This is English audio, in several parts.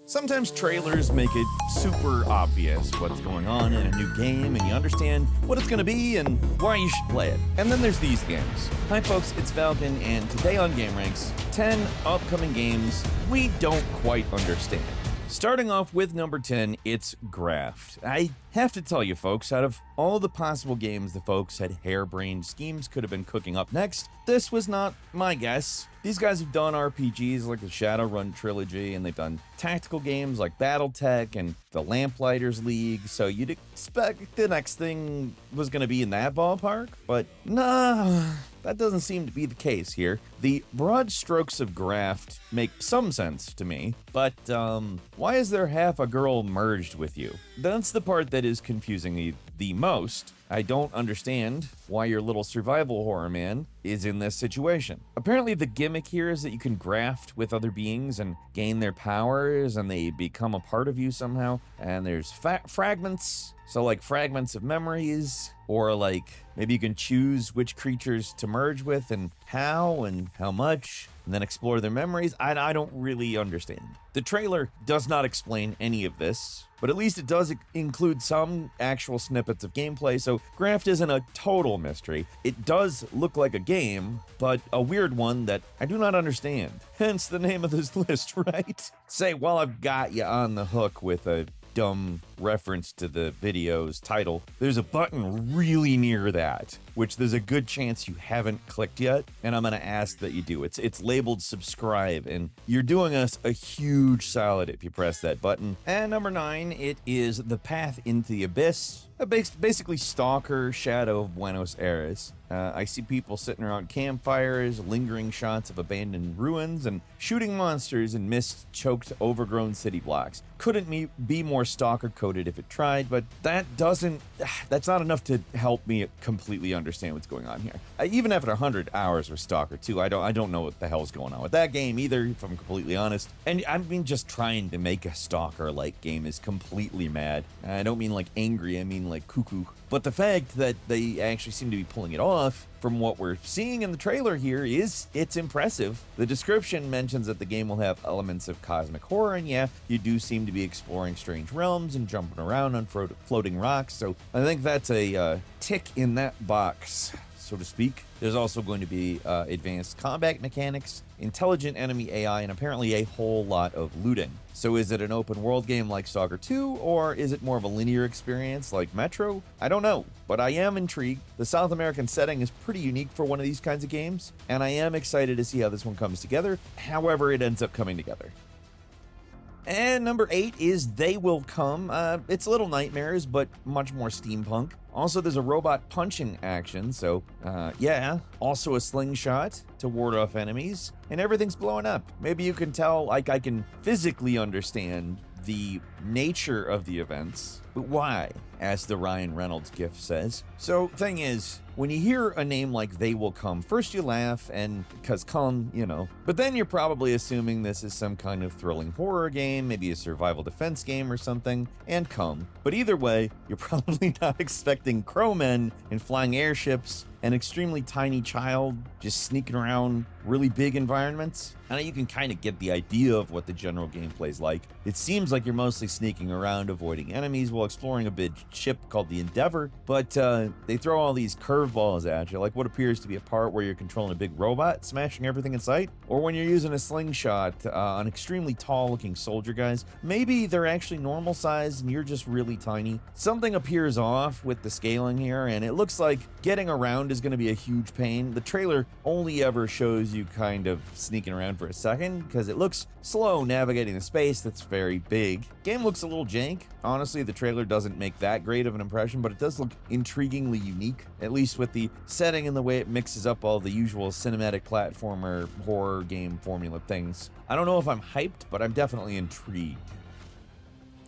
Sometimes trailers make it super obvious what's going on in a new game, and you understand what it's going to be and why you should play it. And then there's these games. Hi folks, it's Falcon, and today on gameranx, 10 upcoming games we don't quite understand. Starting off with number 10, it's GRAFT. I have to tell you folks, out of all the possible games the folks had harebrained schemes could have been cooking up next, this was not my guess. These guys have done RPGs like the Shadowrun trilogy, and they've done tactical games like BattleTech and the Lamplighters League, so you'd expect the next thing was going to be in that ballpark, but nah, that doesn't seem to be the case here. The broad strokes of GRAFT make some sense to me, but why is there half a girl merged with you? That's the part that is confusing me the most. I don't understand why your little survival horror man is in this situation. Apparently the gimmick here is that you can graft with other beings and gain their powers, and they become a part of you somehow, and there's fragments. So like fragments of memories, or like maybe you can choose which creatures to merge with and how much, and then explore their memories. I don't really understand. The trailer does not explain any of this, but at least it does include some actual snippets of gameplay, so GRAFT isn't a total mystery. It does look like a game, but a weird one that I do not understand. Hence the name of this list, right? Say, while I've got you on the hook with a dumb reference to the video's title, there's a button really near that, which there's a good chance you haven't clicked yet, and I'm gonna ask that you do. It's labeled subscribe, and you're doing us a huge solid if you press that button. And number 9, it is The Path into the Abyss, basically Stalker Shadow of Buenos Aires. I see people sitting around campfires, lingering shots of abandoned ruins, and shooting monsters in mist-choked, overgrown city blocks. Couldn't be more stalker-coded if it tried, but that's not enough to help me completely understand what's going on here. Even after 100 hours with Stalker 2, I don't know what the hell's going on with that game either, if I'm completely honest. And I mean, just trying to make a Stalker-like game is completely mad. I don't mean like angry, I mean like cuckoo. But the fact that they actually seem to be pulling it off, from what we're seeing in the trailer here, it's impressive. The description mentions that the game will have elements of cosmic horror, and yeah, you do seem to be exploring strange realms and jumping around on floating rocks, so I think that's a tick in that box, so to speak. There's also going to be advanced combat mechanics, intelligent enemy AI, and apparently a whole lot of looting. So is it an open world game like Stalker 2, or is it more of a linear experience like Metro? I don't know, but I am intrigued. The South American setting is pretty unique for one of these kinds of games, and I am excited to see how this one comes together, however it ends up coming together. And number 8 is They Will Come. It's Little Nightmares, but much more steampunk. Also, there's a robot punching action, so yeah. Also a slingshot to ward off enemies, and everything's blowing up. Maybe you can tell, like, I can physically understand the nature of the events, but why? As the Ryan Reynolds gif says. So, thing is, when you hear a name like They Will Come, first you laugh, and because come, you know, but then you're probably assuming this is some kind of thrilling horror game, maybe a survival defense game or something, and come. But either way, you're probably not expecting crowmen and flying airships, an extremely tiny child just sneaking around really big environments. I know you can kind of get the idea of what the general gameplay is like. It seems like you're mostly sneaking around, avoiding enemies while exploring a big ship called the Endeavor, but they throw all these curveballs at you, like what appears to be a part where you're controlling a big robot, smashing everything in sight, or when you're using a slingshot on extremely tall-looking soldier guys. Maybe they're actually normal size and you're just really tiny. Something appears off with the scaling here, and it looks like getting around is going to be a huge pain. The trailer only ever shows you kind of sneaking around for a second, because it looks slow navigating the space that's very big. Game looks a little jank. Honestly, the trailer doesn't make that great of an impression, but it does look intriguingly unique, at least with the setting and the way it mixes up all the usual cinematic platformer horror game formula things. I don't know if I'm hyped, but I'm definitely intrigued.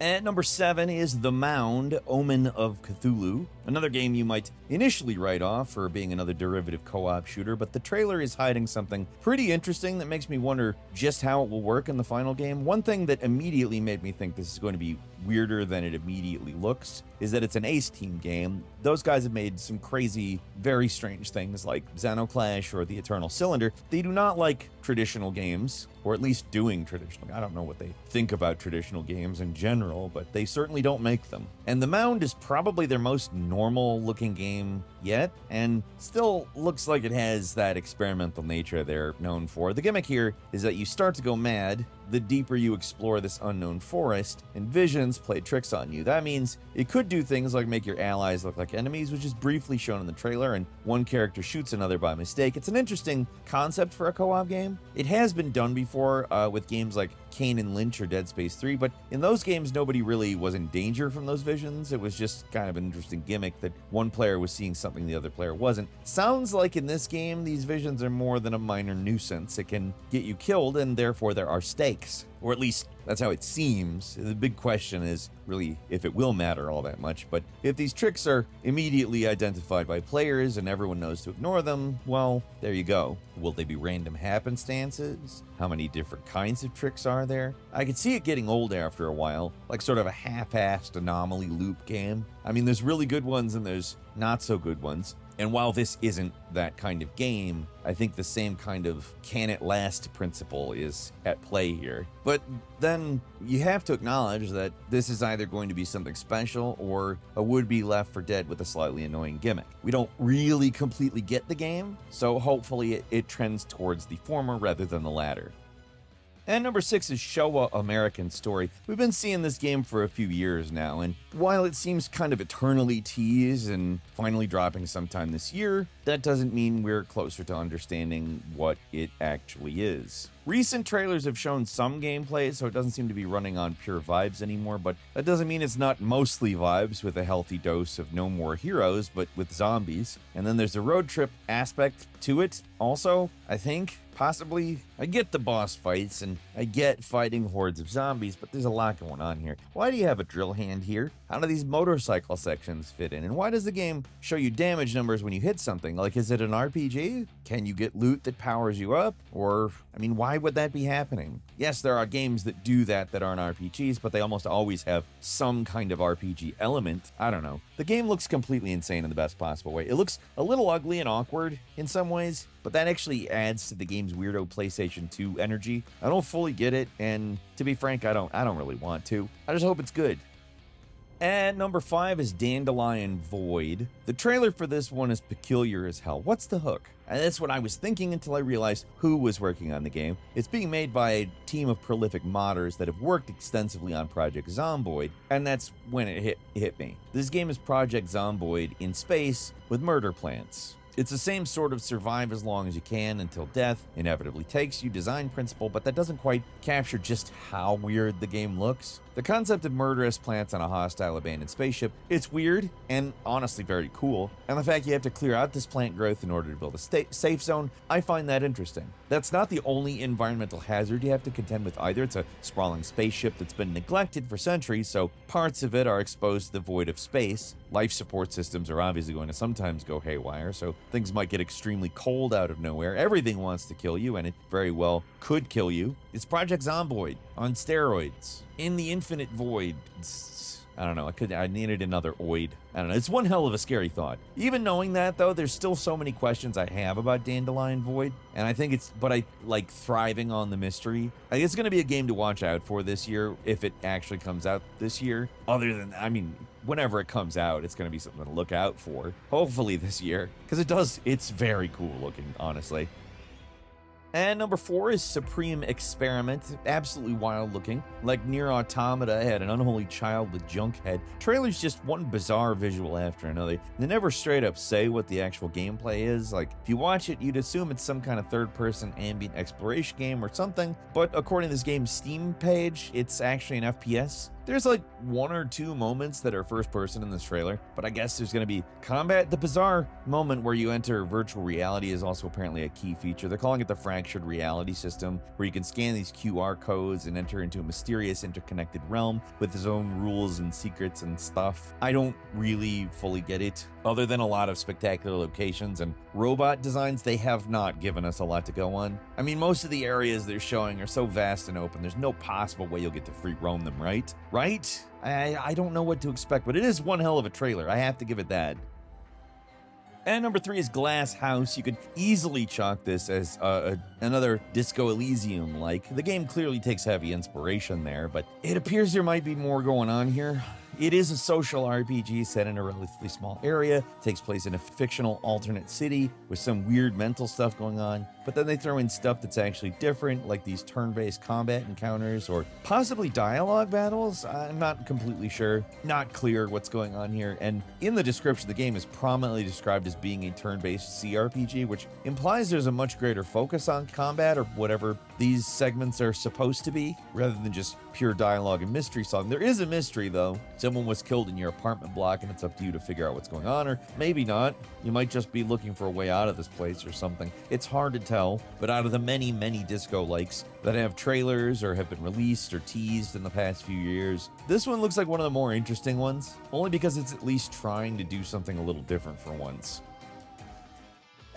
At number 7 is The Mound, Omen of Chthulu, another game you might initially write off for being another derivative co-op shooter, but the trailer is hiding something pretty interesting that makes me wonder just how it will work in the final game. One thing that immediately made me think this is going to be weirder than it immediately looks is that it's an Ace Team game. Those guys have made some crazy, very strange things like Xenoclash or the Eternal Cylinder. They do not like traditional games, or at least doing traditional. I don't know what they think about traditional games in general, but they certainly don't make them. And the Mound is probably their most normal looking game yet, and still looks like it has that experimental nature they're known for. The gimmick here is that you start to go mad the deeper you explore this unknown forest, and visions play tricks on you. That means it could do things like make your allies look like enemies, which is briefly shown in the trailer, and one character shoots another by mistake. It's an interesting concept for a co-op game. It has been done before with games like Kane and Lynch or Dead Space 3, but in those games nobody really was in danger from those visions. It was just kind of an interesting gimmick that one player was seeing something the other player wasn't. Sounds like in this game these visions are more than a minor nuisance. It can get you killed, and therefore there are stakes. Or at least that's how it seems. The big question is really if it will matter all that much, but if these tricks are immediately identified by players and everyone knows to ignore them, well, there you go. Will they be random happenstances? How many different kinds of tricks are there? I could see it getting old after a while, like sort of a half-assed anomaly loop game. I mean, there's really good ones and there's not so good ones. And while this isn't that kind of game, I think the same kind of can it last principle is at play here. But then you have to acknowledge that this is either going to be something special or a would-be Left 4 Dead with a slightly annoying gimmick. We don't really completely get the game, so hopefully it trends towards the former rather than the latter. And number 6 is Showa American Story. We've been seeing this game for a few years now, and while it seems kind of eternally teased and finally dropping sometime this year, that doesn't mean we're closer to understanding what it actually is. Recent trailers have shown some gameplay, so it doesn't seem to be running on pure vibes anymore, but that doesn't mean it's not mostly vibes with a healthy dose of no more heroes, but with zombies. And then there's a road trip aspect to it also, I think. Possibly. I get the boss fights, and I get fighting hordes of zombies, but there's a lot going on here. Why do you have a drill hand here? How do these motorcycle sections fit in? And why does the game show you damage numbers when you hit something? Like, is it an RPG? Can you get loot that powers you up? Or, I mean, why would that be happening? Yes, there are games that do that aren't RPGs, but they almost always have some kind of RPG element. I don't know. The game looks completely insane in the best possible way. It looks a little ugly and awkward in some ways, but that actually adds to the game's weirdo PlayStation 2 energy. I don't fully get it, and to be frank, I don't really want to. I just hope it's good. And number 5 is Dandelion Void. The trailer for this one is peculiar as hell. What's the hook? And that's what I was thinking until I realized who was working on the game. It's being made by a team of prolific modders that have worked extensively on Project Zomboid, and that's when it hit me. This game is Project Zomboid in space with murder plants. It's the same sort of survive as long as you can until death inevitably takes you design principle, but that doesn't quite capture just how weird the game looks. The concept of murderous plants on a hostile abandoned spaceship, it's weird and honestly very cool. And the fact you have to clear out this plant growth in order to build a safe zone, I find that interesting. That's not the only environmental hazard you have to contend with either. It's a sprawling spaceship that's been neglected for centuries, so parts of it are exposed to the void of space. Life support systems are obviously going to sometimes go haywire, so things might get extremely cold out of nowhere. Everything wants to kill you, and it very well could kill you. It's Project Zomboid on steroids. In the infinite void. I don't know, I needed another oid. I don't know, it's one hell of a scary thought. Even knowing that, though, there's still so many questions I have about Dandelion Void, and I think but I like thriving on the mystery. I think it's going to be a game to watch out for this year, if it actually comes out this year. Other than, I mean, whenever it comes out, it's going to be something to look out for. Hopefully this year, because it's very cool looking, honestly. And number 4 is Supreme Experiment. Absolutely wild looking. Like Nier Automata had an unholy child with junk head. Trailer's just one bizarre visual after another. They never straight up say what the actual gameplay is. Like, if you watch it, you'd assume it's some kind of third-person ambient exploration game or something. But according to this game's Steam page, it's actually an FPS. There's like 1 or 2 moments that are first person in this trailer, but I guess there's going to be combat. The bizarre moment where you enter virtual reality is also apparently a key feature. They're calling it the fractured reality system, where you can scan these QR codes and enter into a mysterious interconnected realm with its own rules and secrets and stuff. I don't really fully get it. Other than a lot of spectacular locations and robot designs, they have not given us a lot to go on. I mean, most of the areas they're showing are so vast and open, there's no possible way you'll get to free roam them, right? right? I don't know what to expect, but it is one hell of a trailer. I have to give it that. And number 3 is Glass House. You could easily chalk this as another Disco Elysium-like. The game clearly takes heavy inspiration there, but it appears there might be more going on here. It is a social RPG set in a relatively small area, takes place in a fictional alternate city with some weird mental stuff going on, but then they throw in stuff that's actually different, like these turn-based combat encounters or possibly dialogue battles. I'm not completely sure. Not clear what's going on here, and in the description, the game is prominently described as being a turn-based CRPG, which implies there's a much greater focus on combat or whatever these segments are supposed to be, rather than just pure dialogue and mystery solving. There is a mystery, though. Someone was killed in your apartment block, and it's up to you to figure out what's going on, or maybe not. You might just be looking for a way out of this place or something. It's hard to tell, but out of the many, many disco-likes that have trailers or have been released or teased in the past few years, this one looks like one of the more interesting ones, only because it's at least trying to do something a little different for once.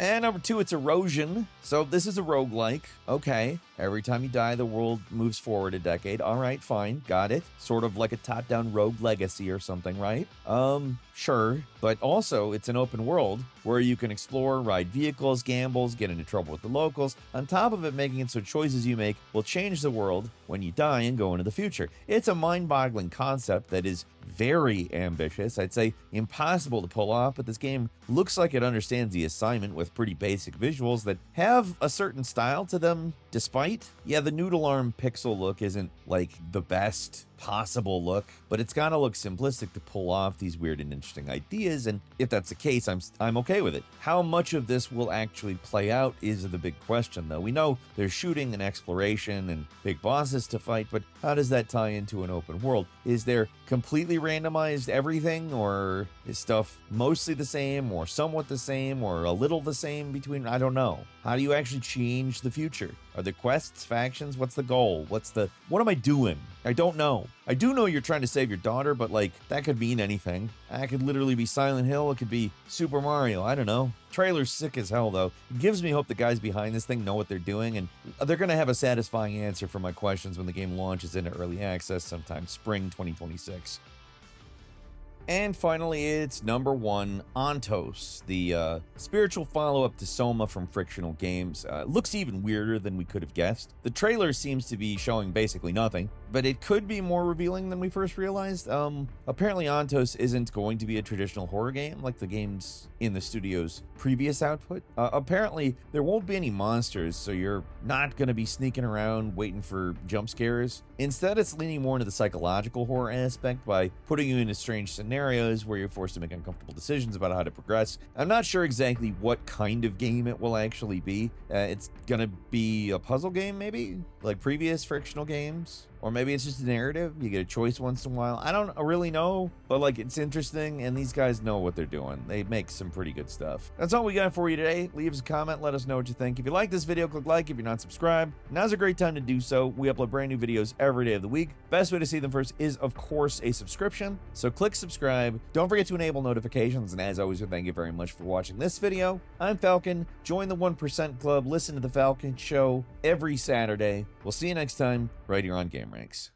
And number 2, it's Erosion. So this is a roguelike. Okay. Every time you die, the world moves forward a decade. All right, fine. Got it. Sort of like a top-down Rogue Legacy or something, right? Sure. But also, it's an open world where you can explore, ride vehicles, gambles, get into trouble with the locals. On top of it, making it so choices you make will change the world when you die and go into the future. It's a mind-boggling concept that is very ambitious. I'd say impossible to pull off, but this game looks like it understands the assignment with pretty basic visuals that have a certain style to them, despite, yeah, the noodle arm pixel look isn't like the best possible look, but it's gotta look simplistic to pull off these weird and interesting ideas, and if that's the case, I'm okay with it. How much of this will actually play out is the big question, though. We know there's shooting and exploration and big bosses to fight, but how does that tie into an open world? Is there completely randomized everything, or is stuff mostly the same, or somewhat the same, or a little the same between? I don't know. How do you actually change the future? Are there quests, factions? What's the goal? What am I doing? I don't know. I do know you're trying to save your daughter, but like, that could mean anything. That could literally be Silent Hill. It could be Super Mario. I don't know. Trailer's sick as hell, though. It gives me hope the guys behind this thing know what they're doing, and they're going to have a satisfying answer for my questions when the game launches into early access sometime spring 2026. And finally, it's number 1, Ontos, the spiritual follow-up to Soma from Frictional Games. Looks even weirder than we could have guessed. The trailer seems to be showing basically nothing, but it could be more revealing than we first realized. Apparently Ontos isn't going to be a traditional horror game like the games in the studio's previous output. Apparently, there won't be any monsters, so you're not going to be sneaking around waiting for jump scares. Instead, it's leaning more into the psychological horror aspect by putting you into strange scenarios where you're forced to make uncomfortable decisions about how to progress. I'm not sure exactly what kind of game it will actually be. It's gonna be a puzzle game, maybe? Like previous Frictional games? Or maybe it's just a narrative. You get a choice once in a while. I don't really know, but like, it's interesting, and these guys know what they're doing. They make some pretty good stuff. That's all we got for you today. Leave us a comment. Let us know what you think. If you like this video, click like. If you're not subscribed, now's a great time to do so. We upload brand new videos every day of the week. Best way to see them first is, of course, a subscription. So click subscribe. Don't forget to enable notifications. And as always, we thank you very much for watching this video. I'm Falcon. Join the 1% Club. Listen to The Falcon Show every Saturday. We'll see you next time right here on gameranx.